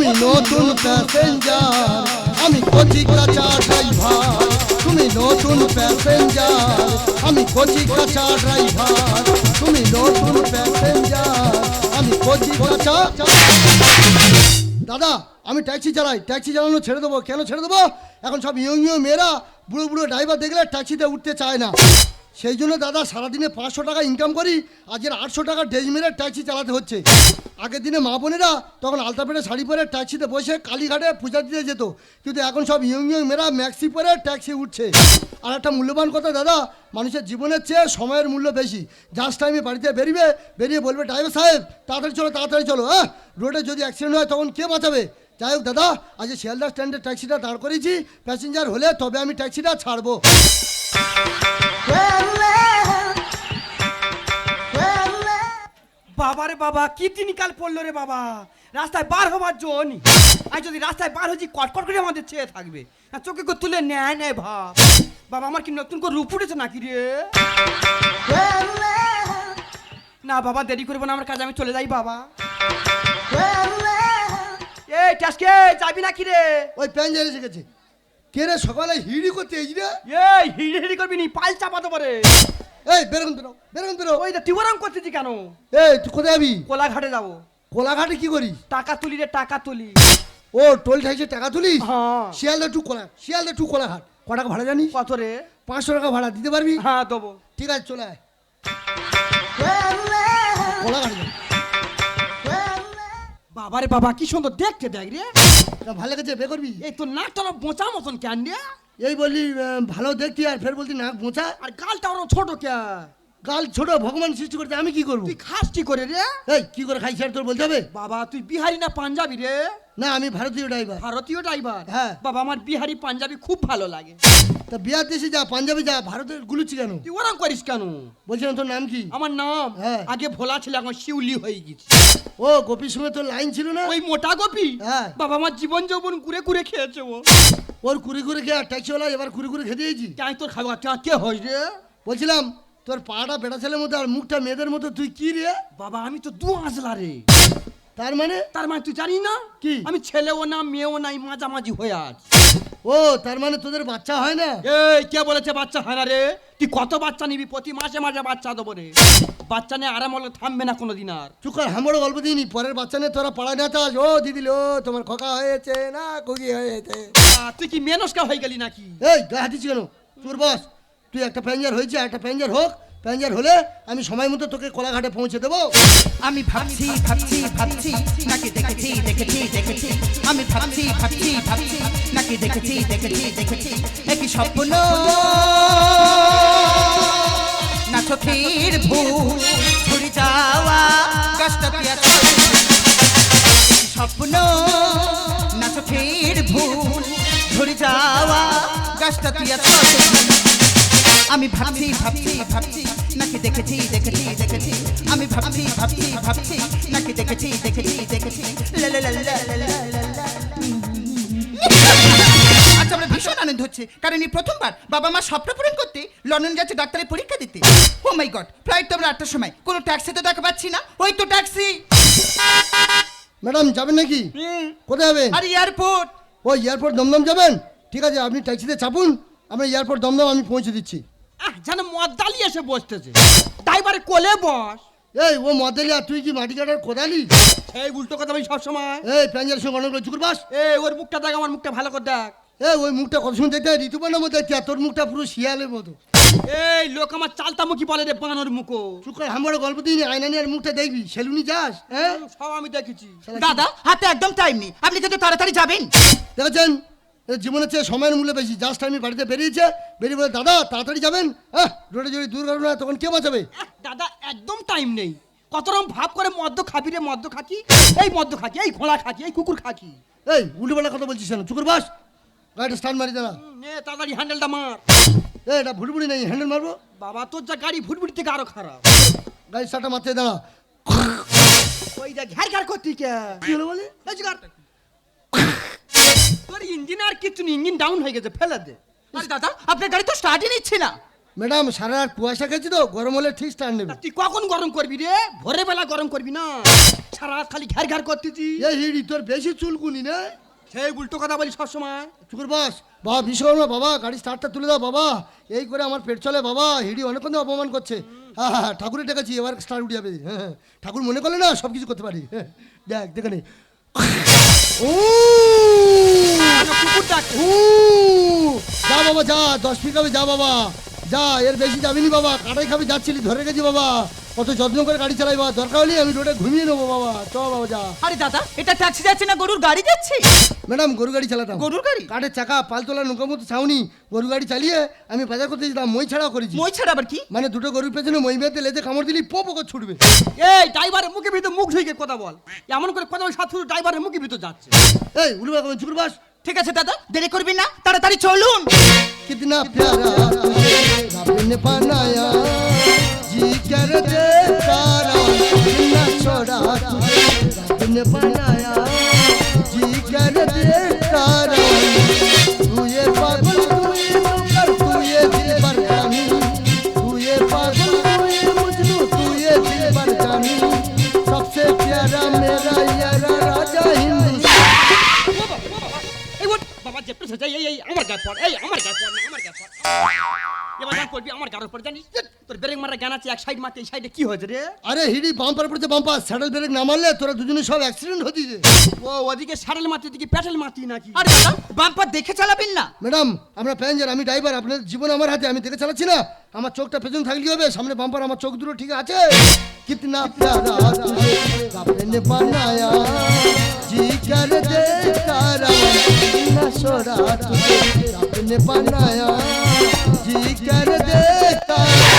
তুমি নতুন প্যাসেঞ্জার, আমি কচি কাঁচা ড্রাইভার। তুমি নতুন প্যাসেঞ্জার, আমি কচি কাঁচা ড্রাইভার। তুমি নতুন প্যাসেঞ্জার, আমি কচি কাঁচা। দাদা আমি ট্যাক্সি চালাই, ট্যাক্সি চালানো ছেড়ে দেবো। কেন ছেড়ে দেবো? এখন সব ইয়ং মেয়েরা বুড়ো বুড়ো ড্রাইভার দেখলে ট্যাক্সিতে উঠতে চায় না। সেই জন্য দাদা সারাদিনে 500 টাকা ইনকাম করি, আজকের 800 টাকা ডেজ মেরে ট্যাক্সি চালাতে হচ্ছে। আগের দিনে মা বোনেরা তখন আলতা পেটে শাড়ি পরে ট্যাক্সিতে বসে কালীঘাটে পূজা দিতে যেত, কিন্তু এখন সব ইয়ং মেয়েরা ম্যাক্সি পরে ট্যাক্সি উঠছে। আর একটা মূল্যবান কথা দাদা, মানুষের জীবনের চেয়ে সময়ের মূল্য বেশি। জাস্ট টাইমে বাড়িতে বেরিয়ে বলবে ড্রাইভার সাহেব তাড়াতাড়ি চলো, হ্যাঁ রোডে যদি অ্যাক্সিডেন্ট হয় তখন কে বাঁচাবে? যাই হোক দাদা, আজ শিয়ালদা স্ট্যান্ডে ট্যাক্সিটা দাঁড় করেছি, প্যাসেঞ্জার হলে তবে আমি ট্যাক্সিটা ছাড়বো। বাবারে বাবা, কি তিনকাল পড়লো রে বাবা, রাস্তায় বার হবার জন্য। আর যদি রাস্তায় বার হচ্ছি কটকট করে আমাদের চেয়ে থাকবে, চোখে করে তুলে নেয় ভাব। বাবা আমার কি নতুন করে রূপ উঠেছে নাকি রে? না বাবা দেরি করবো না, আমার কাজ আমি চলে যাই বাবা। এই ট্যাক্সি যাবি নাকি রে? ওই প্যাসেঞ্জার এসে গেছে। কে রে সকালে হিড়ি করতে এই রে? এই হিড়ি করবি নি, পাল চাপা দেবো রে। এই বেরোন। ওই টিউরাম করতেছি কেন? এই তুই কোথায় যাবি? কোলাঘাটে যাবো। কোলাঘাটে কি করিস? টাকা তুলি রে, টাকা তুলি। ও টোল ট্যাক্সে টাকা তুলিস? হ্যাঁ। শিয়ালদা টু কোলাঘাট ক টাকা ভাড়া জানিস? কত রে? 500 টাকা ভাড়া দিতে পারবি? হ্যাঁ দেবো। ঠিক আছে চলে আয় কোলাঘাটে যা। বাবারে বাবা কি সুন্দর দেখতে, দেখ রে। ভালো লেগেছে বে করবি? এই তোর নাকটা বোঁচা মতন কেন রে? এই বললি ভালো দেখতি আর ফের বলতি নাক বোঁচা। আর গালটা ওরম ছোট কে? গাল ছোট ভগবান সৃষ্টি করতে, আমি কি করবো? তুই খাস কি করে রে? এই কি করে খাইছি আর তোর বলতে হবে? বাবা তুই বিহারি না পাঞ্জাবি রে? না আমি ভারতীয় ড্রাইভার। ভারতীয় ড্রাইভার? হ্যাঁ। বাবা আমার বিহারি পাঞ্জাবি খুব ভালো লাগে। তা বিহার দেশে যা, পাঞ্জাবে যা, ভারতের গুলুচ্ছি কেন? তুই ওরম করিস কেন? বলছিলাম তোর নাম কি? আমার নাম হ্যাঁ। আগে ভোলা ছিল, এখন শিউলি হয়ে গেছে। ও গোপীর সঙ্গে তোর লাইন ছিল না? ওই মোটা গোপী? হ্যাঁ। বাবা আমার জীবন যৌবন ঘুরে ঘুরে খেয়েছে ও। ওর কুড়ি খেয়ে ট্যাক্সিওয়ালা এবার কুড়ি খেতে দিয়েছি। কেন তোর খাবার কে হই রে? বলছিলাম তোর পাটা বেটা ছেলের মতো আর মুখটা মেয়েদের মতো, তুই কি রে? বাবা আমি তো দু আঁচলা রে। তার মানে? তার মানে তুই জানি না কি? আমি ছেলেও না মেয়েও নাই, মাঝামাঝি হয়ে আছি। ও তার মানে তোদের বাচ্চা হয় না? এই কে বলেছে বাচ্চা হয় না রে? তুই কত বাচ্চা নিবি? প্রতি মাসে মাসে বাচ্চা দেবো রে। বাচ্চা নিয়ে আরাম হলে থামবে না কোনোদিন আর। চুকার হামড়ো গল্প দিইনি, পরের বাচ্চা নিয়ে তোরা পাড়ায় না চাস। ও দিদি লো তোমার খোকা হয়েছে না কুকি হয়েছে। তুই কি মেনস্কা হয়ে গেলি নাকি? এই গায়ে হাতিস কেন? তোর বস তুই একটা প্যাঞ্জার হয়েছে, একটা প্যাঞ্জার হোক। প্যাঞ্জার হলে আমি সময় মতো তোকে কোলাঘাটে পৌঁছে দেবো। আমি ভাবছি নাকি দেখেছি আমি ভাবছি নাকি দেখেছি একই স্বপ্ন না চোখের ভুল ছুড়ে যাওয়া গাছটা স্বপ্ন না চোখের ভুল ঝরে যাওয়া গাছটা আমি ভাবছি নাকি দেখেছি আমি ভাবছি নাকি দেখেছি আচ্ছা আমরা ভীষণ আনন্দ হচ্ছে, কারণ এই প্রথমবার বাবা মা স্বপ্ন পূরণ করতে লন্ডন যাচ্ছে ডাক্তারের পরীক্ষা দিতে। ও মাই গড, ফ্লাইট তো আমরা 8টার সময়, কোনো ট্যাক্সি তো দেখা পাচ্ছি না। ওই তো ট্যাক্সি। ম্যাডাম যাবেন নাকি? কোথায় যাবেন? আর এয়ারপোর্ট। ও এয়ারপোর্ট দমদম যাবেন? ঠিক আছে আপনি ট্যাক্সিতে চাপুন, আমরা এয়ারপোর্ট দমদম আমি পৌঁছে দিচ্ছি। যেন মদ্দালি এসে বসতেছে, ড্রাইভারে কোলে বস। এই ও মদেলি, আর তুই কি মাটি কাটার কোদালি? এই উল্টো কথা বলি সবসময়। এই প্যাঞ্জার সঙ্গে অনেক চুকুর বাস। এই ওর মুখটা দেখ, আমার মুখটা ভালো করে দেখ। এই ওই মুখটা কত শুনতে দেখতে ঋতুপর্ণার মতো দেখতে, আর তোর মুখটা পুরো শিয়ালের মতো। এই লোক আমার চালতামুখী বলে রে, বানর মুখো। চুকার হামড়ো গল্প দিই আয়না নিয়ে মুখটা দেখবি, সেলুনি যাস? হ্যাঁ সব আমি দেখেছি। দাদা হাতে একদম টাইম নেই, আপনি কিন্তু তাড়াতাড়ি যাবেন। দেখেছেন জীবনের চেয়ে সময়ের মূল্য বেশি। জাস্ট আমি বাড়িতে বেরিয়ে বলে দাদা তাড়াতাড়ি যাবেন, হ্যাঁ রোডে যদি দুর্ঘটনা হয় তখন কে বাঁচাবে? দাদা একদম টাইম নেই। কত রকম ভাব করে মদ্য খাবি রে, মদ্য খাকি, এই মদ্য খাকি, এই ঘোড়া খাকি, এই কুকুর খাকি। এই উল্টোপাল্টা কথা বলছিস কেন? চুকুর বাস, গাড়িটা স্টার্ট মারি দাঁড়া। তাড়াতাড়ি হ্যান্ডেলটা মার। এটা ভুটভুটি নেই, হ্যান্ডেল মারবো। বাবা তোর যা গাড়ি ভুটভুটি থেকে আরো খারাপ। গাড়ি স্টার্টটা মারতে দাঁড়া। ওই যা ঘ্যার ঘ্যার করতি কে? কি হলো বলে? তোর ইঞ্জিন আর কিছু নেই, ইঞ্জিন ডাউন হয়ে গেছে, ফেলে দে। আরে দাদা আপনার গাড়ি তো স্টার্টই নিচ্ছে না। ম্যাডাম সারা রাত কুয়াশা খেয়েছি তো, গরম হলে ঠিক স্ট্যান্ড নেবে। তা তুই কখন গরম করবি রে? ভোরের বেলা গরম করবি না, সারা রাত খালি ঘ্যার ঘ্যার করতেছি। এই হিড়ি তোর বেশি চুলকুনি না? সেই উল্টো কথা বলি সবসময়। চুকুর বাস বাবা, বিশ্বকর্মা বাবা, গাড়ি স্টার্টটা তুলে দাও বাবা, এই করে আমার পেট চলে বাবা। হিড়ি অনেকক্ষণ ধরে অপমান করছে। হ্যাঁ হ্যাঁ, ঠাকুরের ডেকেছি, এবার স্টার্ট উঠে যাবে। হ্যাঁ হ্যাঁ, ঠাকুর মনে করলে না সব কিছু করতে পারি। হ্যাঁ, দেখ দেখে নে। ও কুকুর ডাক। উ, যা বাবা যা, 10 ফিট খাবি যা বাবা, যা, এর বেশি যাবিনি বাবা, কাটাই খাবি যাচ্ছিলি, ধরে গেছি বাবা, কত যত্ন করে গাড়ি চালাই বাবা, দরকার হলে আমি রোডে ঘুমিয়ে নেবো বাবা, চ বাবা যা। আরে দাদা, এটা ট্যাক্সি যাচ্ছে না গরুর গাড়ি যাচ্ছে? ম্যাডাম গরু গাড়ি চালাতাম। গরুর গাড়ি? কাঠের চাকা, পালতোলা নৌকার মতো ছাউনি, গরু গাড়ি চালিয়ে আমি বাজার করতে যেতাম, মই ছাড়াও করেছি। মই ছাড়া আবার কি? মানে দুটো গরুর পেছনে মই বেঁধে লেজে কামড় দিলি পো করে ছুটবে। এই ড্রাইভারের মুখে ভিতর মুখ ঢুকে কথা বল, এমন করে কথা বল সাথে ড্রাইভারের মুখে ভিতর যাচ্ছে। এই উলুবা কবে চুকুর বাস। ঠিক আছে দাদা, দেরি করবি না, তাড়াতাড়ি চলুন। कितना प्यारा तुझे रब ने बनाया, जी कर दे तारा, कितना छोड़ा तुझे रब ने बनाया, जी कर दे तारा, तू ये पागल तू ये मुकर तू ये दिलबर जानी, तू ये पागल तू ये मजनू तू ये दिलबर जानी, सबसे प्यारा मेरा यारा राजा हिंदुस्तान। এই ওঠ বাবা, জেপটা সে এই এই আমার গায়ে পড়, এই আমার গায়ে পড় না, আমার গায়ে পড়। এবার যা করবি আমার গায়ের উপর জানিস, তোর ব্রেক মারা জ্ঞান আছে, এক সাইড মারতে এই সাইডে কি হয়েছে রে? আরে হিড়ি বাম্পার পড়ছে বাম্পার, স্যাডেল ব্রেক না মারলে তোরা দুজনে সব অ্যাক্সিডেন্ট হতি যে। ও ওদিকে সারেল মারতি, ওদিকে প্যাটেল মারতি নাকি? আরে দাদা, বাম্পার দেখে চালাবেন না। ম্যাডাম আমরা প্যাসেঞ্জার, আমি ড্রাইভার, আপনার জীবন আমার হাতে, আমি দেখে চালাচ্ছি না। আমার চোখটা পেছন থাকলে হবে, সামনে বাম্পার, আমার চোখ দুটো ঠিক আছে। কিতনা প্যারা তুঝে রব ने बनाया, जी कर दे तारा, कितना छोड़ा तुझे रब ने बनाया, जी कर दे तारा।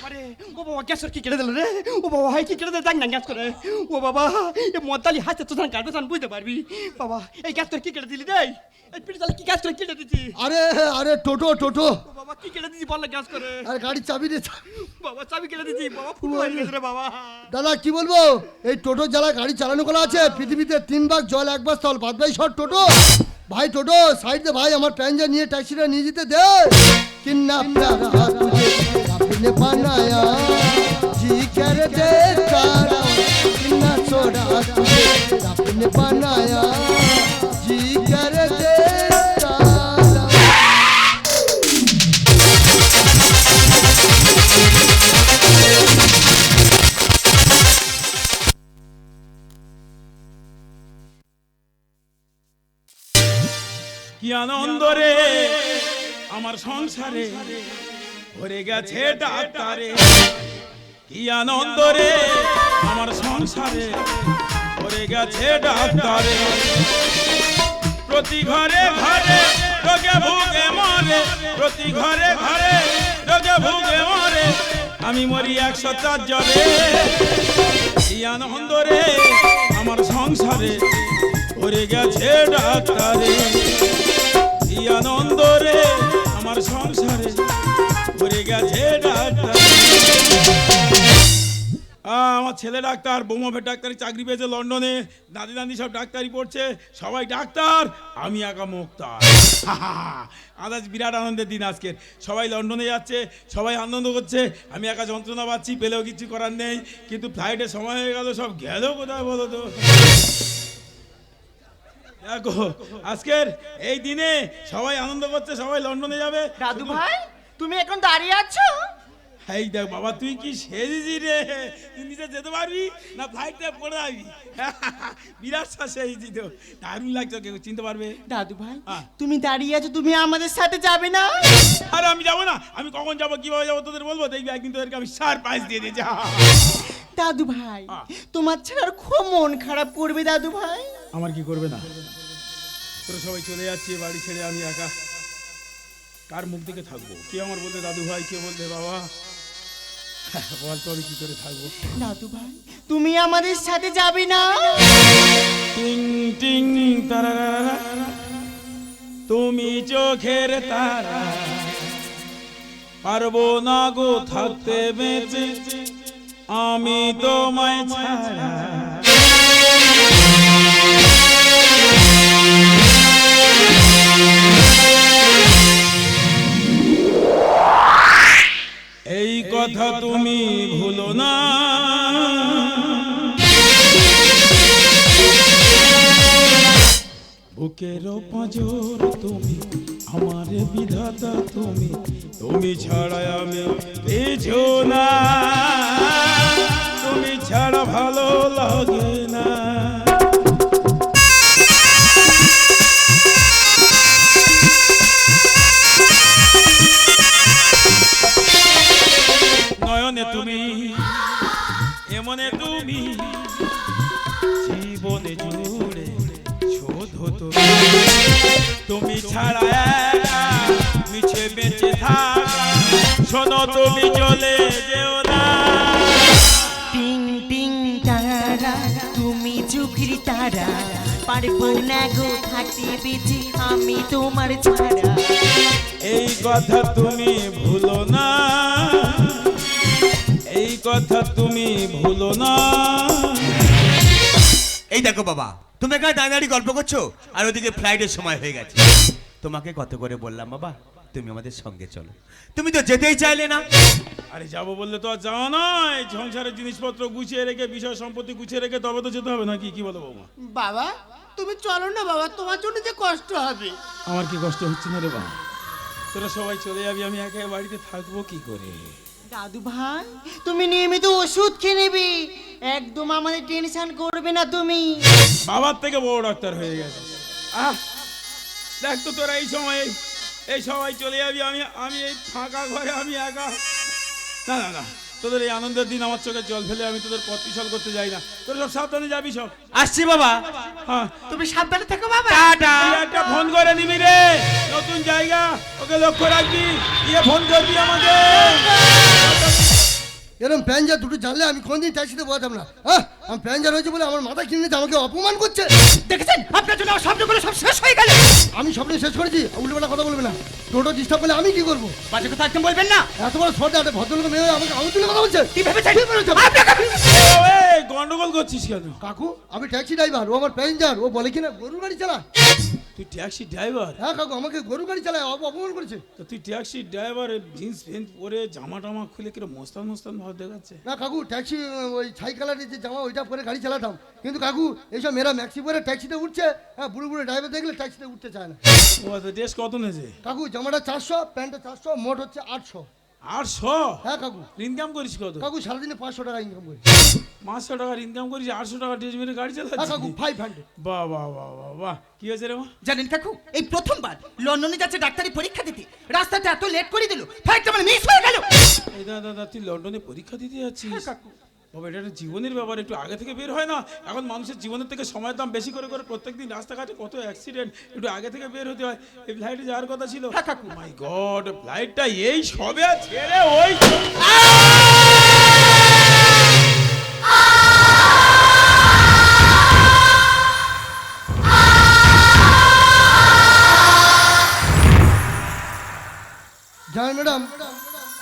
আরে ও বাবা, গ্যাসের কি কেটে দিল রে? ও বাবা, হাই কি কেটে দিল, দেখ না গ্যাস করে। ও বাবা, এ মদালি হাতে তো ধান কাটবে, বুঝতে পারবি বাবা। এই গ্যাস তোর কি কেটে দিলি রে? এই পিঠে তাহলে কি গ্যাস করে কেটে দিচ্ছি? আরে আরে টোটো টোটো, ও বাবা, কি কেটে দিচ্ছি বল না গ্যাস করে? আরে গাড়ি চাবি রে। বাবা চাবি কেটে দিচ্ছি বাবা, ফুল হয়ে গেছে রে বাবা। দাদা কি বলবো, এই টোটো যারা গাড়ি চালানো করা আছে, পৃথিবীতে 3 ভাগ জল 1 ভাগ স্থল, বাদ ভাই সব টোটো। ভাই টোটো সাইড দে ভাই, আমার প্যাসেঞ্জার নিয়ে ট্যাক্সিটা নিয়ে যেতে দে। কিন্না প্যারা তুঝে রব ने बनाया, जी कर दे तारा, कितना छोड़ा तुझे रब ने बनाया, जी कर दे तारा। কি আনন্দ রে আমার সংসারে ভরে গেছে ডাক্তারে, কি আনন্দ রে আমার সংসারে ভরে গেছে ডাক্তারে, প্রতি ঘরে ঘরে রোগে ভুগে মরে, প্রতি ঘরে ঘরে রোগে ভুগে মরে, আমি মরি 104 জ্বরে, কি আনন্দ রে আমার সংসারে ভরে গেছে ডাক্তারে, কি আনন্দ রে আমার সংসারে ভরে গেছে ডাক্তারে। আমার ছেলে ডাক্তার, বৌমা ডাক্তারি চাকরি পেয়েছে লন্ডনে, দাদি দাদি সব ডাক্তারি পড়ছে, সবাই ডাক্তার, আমি একা মুক্তার। আজ বিরাট আনন্দের দিন আজকের, সবাই লন্ডনে যাচ্ছে, সবাই আনন্দ করছে, আমি একা যন্ত্রণা পাচ্ছি, পেলেও কিছু করার নেই। কিন্তু ফ্লাইটের সময় হয়ে গেল, সব গেল কোথায় বলো তো? দেখো আজকের এই দিনে সবাই আনন্দ করছে, সবাই লন্ডনে যাবে। দাদু ভাই, তুমি এখন দাঁড়িয়ে আছো? এই দেখ বাবা, তুই কি সেজেছি রে? তুই নিজে যেতে পারবি না ফ্লাইটে পড়ে যাবি? বিরাট সেজেছি তো, দারুণ লাগছে, কেউ চিনতে পারবে? দাদু ভাই, হ্যাঁ। তুমি দাঁড়িয়ে আছো, তুমি আমাদের সাথে যাবে না? আরে আমি যাবো না, আমি কখন যাবো কিভাবে যাবো তোদের বলবো, দেখবি একদিন তোদেরকে আমি সারপ্রাইজ দিয়ে দিয়েছি। দাদু ভাই, হ্যাঁ। তোমার ছাড়া আর খুব মন খারাপ করবে দাদু ভাই। আমার কি করবে না? তোরা সবাই চলে যাচ্ছে বাড়ি ছেড়ে, আমি একা কার মুখ দেখে থাকবো? কে আমার বলতে দাদু ভাই, কে বলতে বাবা, বল তো আমি কি করে থাকবো? দাদু ভাই, তুমি আমাদের সাথে যাবে না? টিং টিং তারারা, তুমি চোখের তারা, পারবো না গো থাকতে বেঁচে আমি তোমায় ছাড়া। বুকের পাঁজর তুমি, আমার বিধাতা তুমি, তুমি ছাড়া আমি কিছু না, তুমি ছাড়া ভালো লাগে না। নয়নে তুমি, এমনে তুমি, জীবনে জুড়ে শুধু তুমি, তুমি ছাড়া একা মিছে বেঁচে থাকা, শোনো তুমি চলে যেও না। টিং টিং তারা তুমি চোখের তারা, পারবো না গো থাকতে বেঁচে আমি তোমার ছাড়া। এই কথা তুমি ভুলো না, এই কথা তুমি ভুলো না। এই দেখো বাবা, তুমি এখানে দাঁড়িয়ে গল্প করছো আর ওদিকে ফ্লাইটের সময় হয়ে গেছে। তোমাকে কত করে বললাম বাবা তুমি আমাদের সঙ্গে চলো, তুমি তো যেতেই চাইলে না। আরে যাবো বললে তো আর যাওয়া নয়, সংসারের জিনিসপত্র গুছিয়ে রেখে, বিষয় সম্পত্তি গুছিয়ে রেখে তবে তো যেতে হবে নাকি, কি বলো বৌমা? বাবা তুমি চলো না বাবা, তোমার জন্য যে কষ্ট হবে। আমার কি কষ্ট হচ্ছে না রে বাবা? তোরা সবাই চলে যাবি, আমি একা বাড়িতে থাকবো কি করে? দাদু ভাই তুমি নিয়মিত ওষুধ খেয়ে নেবে, একদম আমাদের টেনশন করবে না তুমি। বাবার থেকে বড় ডাক্তার হয়ে গেছে। আহ দেখ তো তোরা এই সবাই চলে যাবি, আমি এই ফাঁকা ঘরে আমি একা। না না না, তোদের এই আনন্দের দিন আমার চোখে জল ফেলে আমি তোদের পথ পিছল করতে যাই না। তোরা সব সাবধানে যাবি সব। আসছি বাবা, হ্যাঁ তুমি সাবধানে থেকো বাবা। তুই একটা ফোন করে নিবি রে, নতুন জায়গা, ওকে লক্ষ্য রাখবি, গিয়ে ফোন করবি আমাকে। এরকম প্যাঞ্জার দুটো জানলে আমি কোনদিন ট্যাক্সিতে বসাতাম না। হ্যাঁ, আমি প্যাঞ্জার হয়েছে বলে আমার মাথা কিনে আমাকে অপমান করছে। দেখেছেন আপনার জন্য আমার স্বপ্নগুলো সব শেষ হয়ে গেল। আমি স্বপ্ন শেষ করেছি, উল্টোপাল্টা কথা বলবে না। টোটো ডিস্টার্ব করলে আমি কি করবো? বাজে কথা একদম বলবেন না। এত বড় শর্টে একটা ভদ্রলোক মেয়ে হয়ে আমাকে আমি তুলে কথা বলছে। কি ভেবেছেন? এই গন্ডগোল করছিস কেন? কাকু আমি ট্যাক্সি ড্রাইভার, ও আমার প্যাসেঞ্জার। ও বলে কিনা গরুর গাড়ি চালা। তুই ট্যাক্সি ড্রাইভার? হ্যাঁ কাকু, আমাকে গরুর গাড়ি চালায়, অপমান করেছে। তো তুই ট্যাক্সি ড্রাইভার, জিন্স প্যান্ট পরে জামা টামা খুলে কিরম মস্তান মস্তান ভাব দেখাচ্ছে। না কাকু, ট্যাক্সি ওই ছাই কালারের যে জামা ওইটা পরে গাড়ি চালাতাম। কিন্তু কাকু এইসব মেয়েরা ম্যাক্সি পরে ট্যাক্সিতে উঠছে, হ্যাঁ বুড়ো বুড়ো ড্রাইভার দেখলে ট্যাক্সিতে উঠতে চায় না। ও আচ্ছা, ড্রেস কত নেছে? কাকু জামাটা 400, প্যান্টটা 400, মোট হচ্ছে 800। 800? হ্যাঁ কাকু। ইনকাম করিস কত? কাকু সারাদিনে 500 টাকা ইনকাম করি। 500 টাকার ইনকাম করিস, 800 টাকা ড্রেস মেরে গাড়ি হ্যাঁ চালাচ্ছিস? কাকু 500। বাহ বাহ বাহ বাহ বাহ, কি হয়েছে রে মা? জানেন কাকু, এই প্রথমবার লন্ডনে যাচ্ছে ডাক্তারি পরীক্ষা দিতে, রাস্তাটা এত লেট করে দিল, ফ্লাইটটা মানে মিস হয়ে গেল। এই দাদা, তুই লন্ডনে পরীক্ষা দিতে যাচ্ছিস? হ্যাঁ, কাকু। বাবা, এটা একটা জীবনের ব্যাপার, একটু আগে থেকে বের হয় না? এখন মানুষের জীবনের থেকে সময়ের দাম বেশি করে করে প্রত্যেকদিন রাস্তাঘাটে কত অ্যাক্সিডেন্ট, একটু আগে থেকে বের হতে হয়। এই ফ্লাইটে যাওয়ার কথা ছিল। হ্যাঁ, কাকু। মাই গড, ফ্লাইটটা এই সবে ছেড়ে ওই জানেন ম্যাডাম,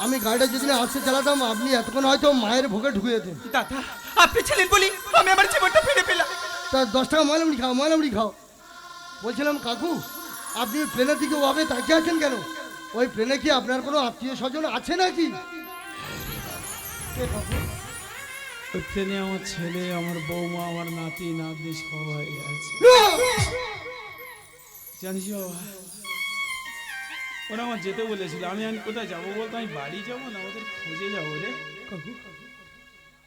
আমি গাড়িটা যেদিন আসতে চালাতাম আপনি এতক্ষণ হয়তো মায়ের ভোগে ঢুকে যেতেন। দাদা আপনি ছিলেন বলি আমি আমার জীবনটা ফিরে পেলাম। তা 10 টাকা ময়লা মুড়ি খাও, ময়লা মুড়ি খাও। বলছিলাম কাকু, আপনি প্লেনের দিকে ওভাবে তাকিয়ে আছেন কেন? ওই প্লেনে কি আপনার কোনো আত্মীয় স্বজন আছে নাকি? ওই ট্রেনে আমার ছেলে, আমার বৌমা, আমার নাতি নাতনি সবাই আছে। জানিস বাবা, ওরা আমার যেতে বলেছিল, আমি কোথায় যাবো বলতো? আমি বাড়ি যাবো না ওদের খোঁজে যাবো রে। কাকু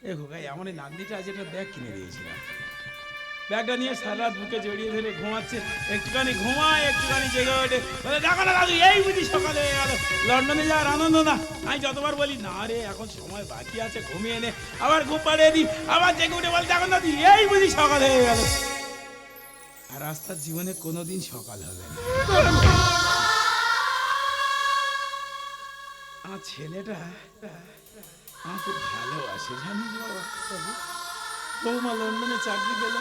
এ খোকাই, আমার এই নাতনিটা আজ একটা ব্যাগ কিনে দিয়েছিলাম, ব্যাগটা নিয়ে সারা রাত বুকে জড়িয়ে ধরে ঘুমাচ্ছে। একটুখানি ঘুমায়, একটুখানি জেগে ওঠে, বলে দেখো না দাদু এই বুঝি সকালে হয়ে গেল, লন্ডনে যাওয়ার আনন্দ না। আমি যতবার বলি না রে এখন সময় বাকি আছে, ঘুমিয়ে নে, আবার ঘুম পাড়িয়ে দিই, আবার জেগে উঠে বলে দেখো দাদু এই বুঝি সকাল হয়ে গেল। আর রাস্তার জীবনে কোনোদিন সকাল হবে না। আমার ছেলেটা আমার খুব ভালোবাসে জানিস বাবা। বৌমা লন্ডনে চাকরি পেল,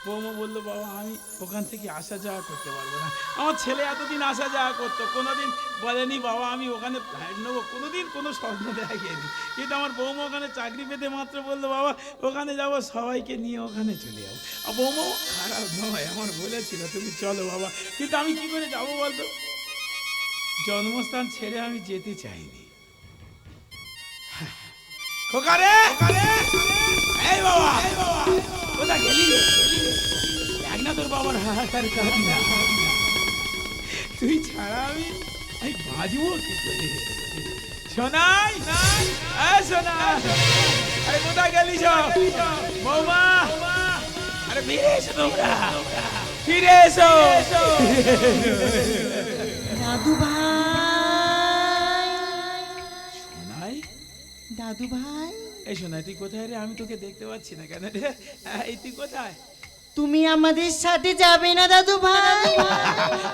বৌমা বললো বাবা আমি ওখান থেকে আসা যাওয়া করতে পারবো না। আমার ছেলে এতদিন আসা যাওয়া করতো, কোনোদিন বলেনি বাবা আমি ওখানে ফ্লাইট নেবো, কোনোদিন কোনো স্বপ্ন দেখেনি। কিন্তু আমার বৌমা ওখানে চাকরি পেতে মাত্র বললো বাবা ওখানে যাবো, সবাইকে নিয়ে ওখানে চলে যাবো। আর বৌমাও খারাপ নয়, আমার বলেছিল তুমি চলো বাবা, কিন্তু আমি কি করে যাবো বলতো? জন্মস্থান ছেড়ে আমি যেতে চাইনি। খোকারে এই বাবা কোথা গেলি রে? দেখ না তোর বাবার তার কাঁদ না। তুই ছাড়া আমি বাঁচবো কি করে? সোনাই, সোনা, আরে কোথায় গেলি সব? বৌমা, আরে ফিরে এসো তোমরা, ফিরে এসো। দাদু ভাই, সোনাই, দাদু ভাই, এই সোনাই তুই কোথায় রে? আমি তোকে দেখতে পাচ্ছি না কেন রে? এই তুই কোথায়? তুমি আমাদের সাথে যাবে না দাদু ভাই?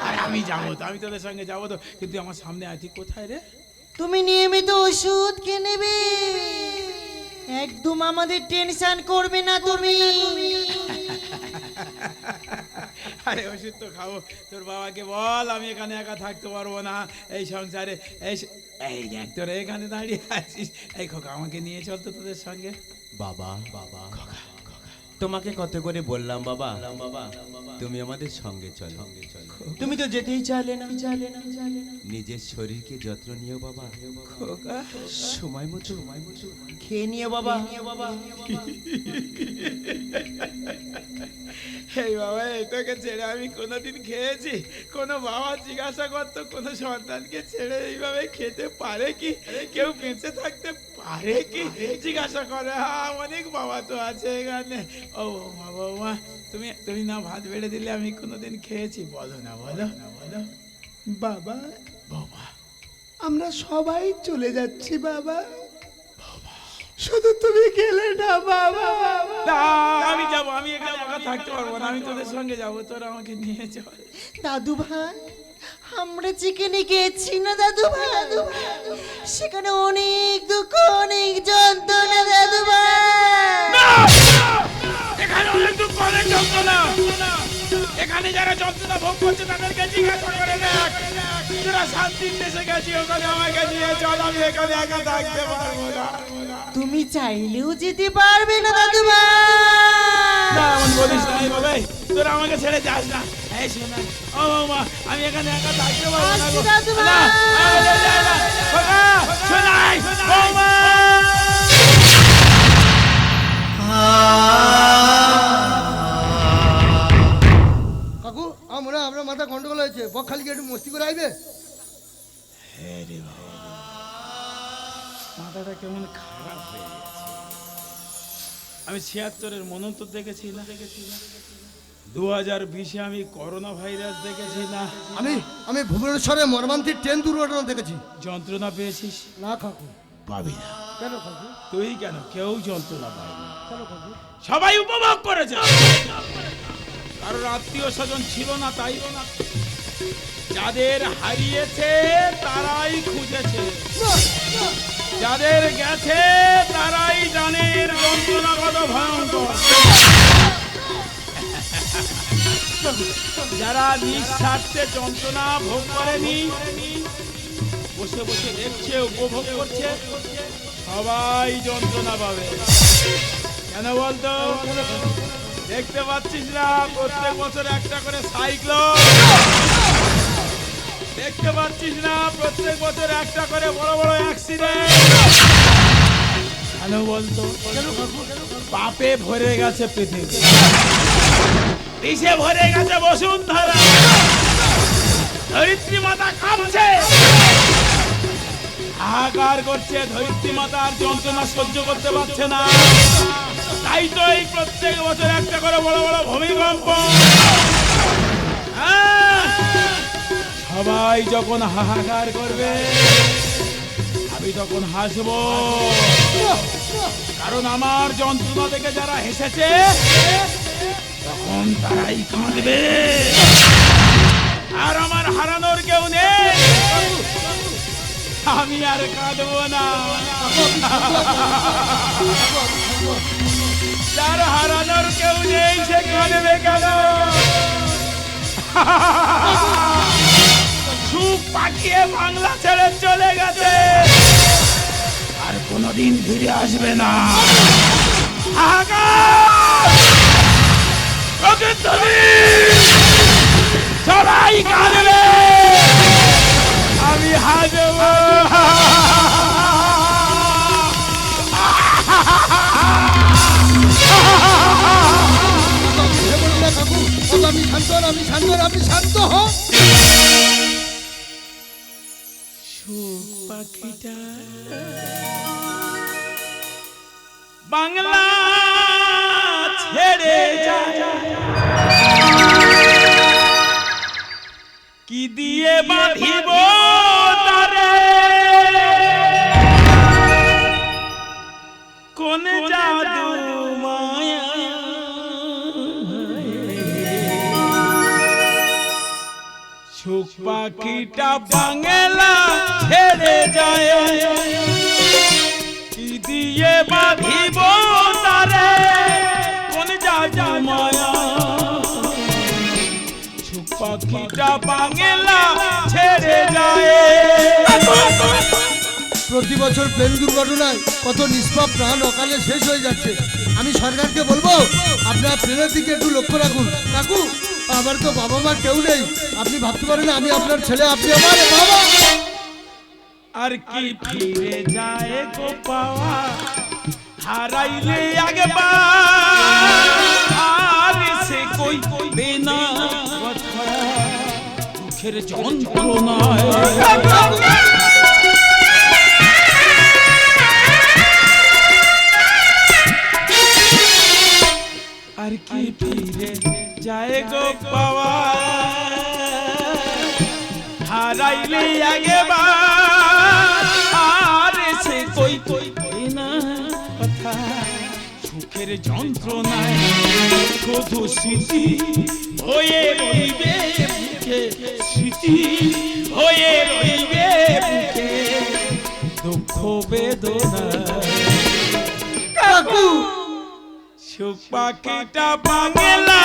আরে আমি যাবো তো, আমি তোদের সঙ্গে যাবো তো, কিন্তু আমার সামনে আয়। তুই কোথায় রে? তুমি নিয়মিত ওষুধ খেয়ে নেবে, একদম আমাদের টেনশন করবে না তুমি। আরে ওষুধ তো খাবো, তোর বাবাকে বল আমি এখানে একা থাকতে পারবো না এই সংসারে। এই দেখ তোরা এখানে দাঁড়িয়ে আছিস, এই খোকা আমাকে নিয়ে চল তো তোদের সঙ্গে। বাবা, তোমাকে কত করে বললাম বাবা, তুমি আমাদের সঙ্গে চলো। তুমি তো যেতেই চাইলে না। নিজের শরীরকে যত্ন নিও বাবা, খোকা সময় মতো খেয়ে নিও বাবা। এই বাবা, এটাকে ছেড়ে আমি কোনোদিন খেয়েছি? কোনো বাবা জিজ্ঞাসা করতো কোনো সন্তানকে ছেড়ে এইভাবে খেতে পারে কি? কেউ বেঁচে থাকতে পারে কি? জিজ্ঞাসা করে। অনেক বাবা তো আছে এখানে। ও বৌমা, বৌমা, তুমি না ভাত বেড়ে দিলে আমি কোনোদিন খেয়েছি? বলো না, বলো। বাবা, বৌমা, আমরা সবাই চলে যাচ্ছি বাবা, শুধু তুমি গেলে না বাবা। না, আমি যাবো, আমি এখানে একা থাকতে পারবো না, আমি তোদের সঙ্গে যাবো, তোরা আমাকে নিয়ে চল। দাদু ভাই, আমরা যেখানে গেছি না দাদু ভাই, সেখানে অনেক দুঃখ, অনেক যন্ত্রণা দাদু ভাই। এখানে অনেক দুঃখ, অনেক যন্ত্রণা। এখানে যারা যন্ত্রণা ভোগ করছে তাদেরকে জিজ্ঞাসা করে দেখ। তোরা শান্তির দেশে গেছি, ওখানে আমাকে নিয়ে চল, আমি এখানে একা থাকতে পারবো না। তুমি চাইলেও যেতে পারবে না দাদু ভাই। না, এমন বলিস না এইভাবে, তোরা আমাকে ছেড়ে যাস না। এই শোনা, ও বৌমা, আমি এখানে একা থাকতে পারবো না। আসছি দাদু ভাই। না, আমাকে যায় না। খোকা, শোনাই, বৌমা। কাকু, আমার মনে হয় আপনার মাথা গন্ডগোল হয়েছে, বকখালিকে একটু মস্তি করে আইবে। মাথাটা কেমন খারাপ হয়ে গেছে। আমি 76-এর মনন্তর দেখেছি না, 2020-এ আমি করোনা ভাইরাস দেখেছি না। আমি ভুবনেশ্বরে মর্মান্তিক ট্রেন দুর্ঘটনা দেখেছি। যন্ত্রণা পেয়েছিস? না কাকু। পাবি না। কেন কাকু? তুই কেন? কেউ যন্ত্রণা পায়নি, কেন কাকু? সবাই উপভোগ করেছে। কারোর আত্মীয় স্বজন ছিল না, তাই না। যাদের হারিয়েছে তারাই খুঁজেছে, যাদের গেছে তারাই জানে এর যন্ত্রণা কত ভয়ঙ্কর। যারা নিঃস্বার্থে যন্ত্রণা ভোগ করেনি, বসে বসে দেখছে, উপভোগ করছে, সবাই যন্ত্রণা পাবে। কেন বলতো? দেখতে পাচ্ছিস না প্রত্যেক বছর একটা করে সাইক্লোন? দেখতে পাচ্ছিস না প্রত্যেক বছর একটা করে বড় বড় অ্যাক্সিডেন্ট? কেন বলতো? পাপে ভরে গেছে পৃথিবী, বিষে ভরে গেছে বসুন্ধরা। ধরিত্রী মাতা কাঁপছে, হাহাকার করছে। ধরিত্রী মাতা আর যন্ত্রণা সহ্য করতে পারছে না, তাই তো এই প্রত্যেক বছর একটা করে বড় বড় ভূমিকম্প। সবাই যখন হাহাকার করবে, আমি তখন হাসবো, কারণ আমার যন্ত্রণা দেখে যারা হেসেছে তখন তারাই কাঁদবে। আর আমার হারানোর কেউ নেই, আমি আর কাঁদবো না। যার হারানোর কেউ নেই সে কাঁদবে কেন? সুখ পাঠিয়ে বাংলা ছেড়ে চলে গেছে, আর কোনোদিন ফিরে আসবে না। সবাই কাঁদবে, আমি হাসব। কাকু, আমি শান্ত না, আপনি শান্ত হন, আপনি শান্ত হন। সুখ পাখিটা বাংলা ছেড়ে যায়, কি দিয়ে বাঁধিব তারে, কোন জাদু মায়া, সুখ পাখিটা বাংলা ছেড়ে যায়, কি দিয়ে বাঁধিব তারে, কোন জাদু মায়া, সুখ পাখিটা বাংলা ছেড়ে যায়। প্রতি বছর প্লেন দুর্ঘটনায় কত নিষ্পাপ প্রাণ অকালে শেষ হয়ে যাচ্ছে। আমি সরকারকে বলবো আপনার প্লেনের দিকে একটু লক্ষ্য রাখুন। কাকু, আমার তো বাবা মা কেউ নেই, আপনি ভাবতে পারেন আমি আপনার ছেলে, আপনি আমার বাবা। আর কি ফিরে যায় গো পাওয়া, হারাইলে আগেবার, আর সে কই বেনা কথা, দুঃখের যন্ত্রণায়। আর কি ফিরে যায় গো পাওয়া, হারাইলে আগেবার, আর সে কই না কথা, সুখের যন্ত্রণায় শুধু স্মৃতি হয়ে রইবে বুকে, স্মৃতি হয়ে রইবে বুকে, দুঃখ বেদনা। কাকু, সুখ পাখিটা বাংলা